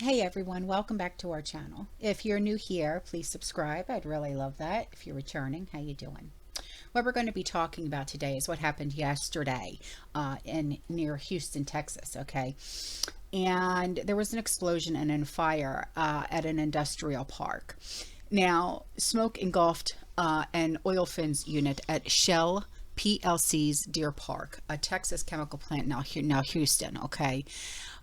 Hey everyone, welcome back to our channel. If you're new here, please subscribe. I'd really love that. If you're returning, how you doing? What we're going to be talking about today is what happened yesterday in near Houston, Texas, okay? And there was an explosion and a fire at an industrial park. Now, smoke engulfed an oil fins unit at Shell PLC's Deer Park, a Texas chemical plant now Houston, okay?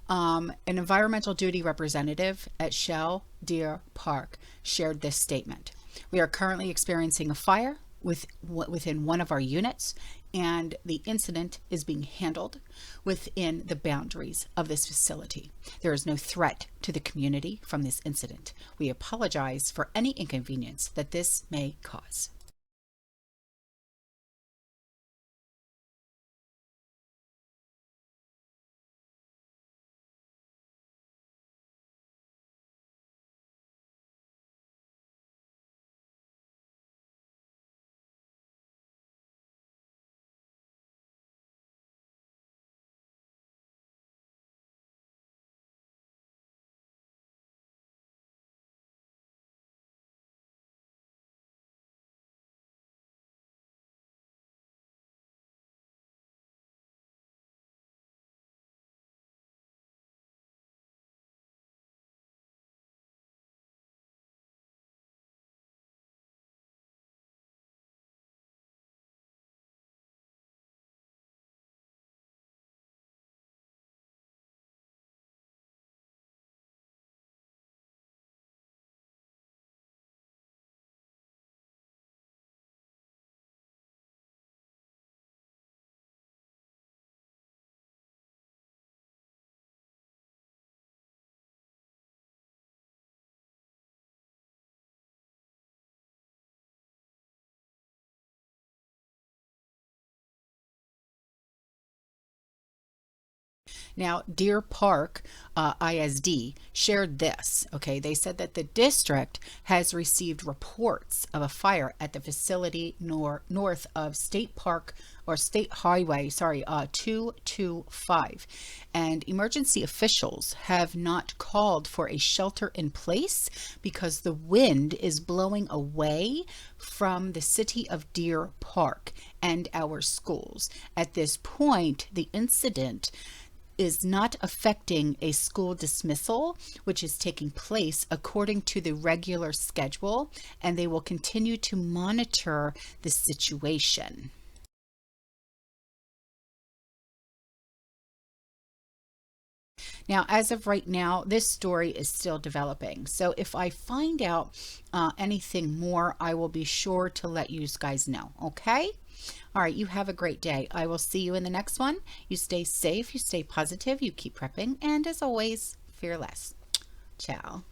An environmental duty representative at Shell Deer Park shared this statement. We are currently experiencing a fire within one of our units, and the incident is being handled within the boundaries of this facility. There is no threat to the community from this incident. We apologize for any inconvenience that this may cause. Now, Deer Park ISD shared this. Okay, they said that the district has received reports of a fire at the facility north of State Park or State Highway, 225, and emergency officials have not called for a shelter in place because the wind is blowing away from the city of Deer Park and our schools. At this point, the incident is not affecting a school dismissal, which is taking place according to the regular schedule, and they will continue to monitor the situation. Now, as of right now, this story is still developing. So if I find out anything more, I will be sure to let you guys know. Okay? All right, you have a great day. I will see you in the next one. You stay safe, you stay positive, you keep prepping, and as always, fearless. Ciao.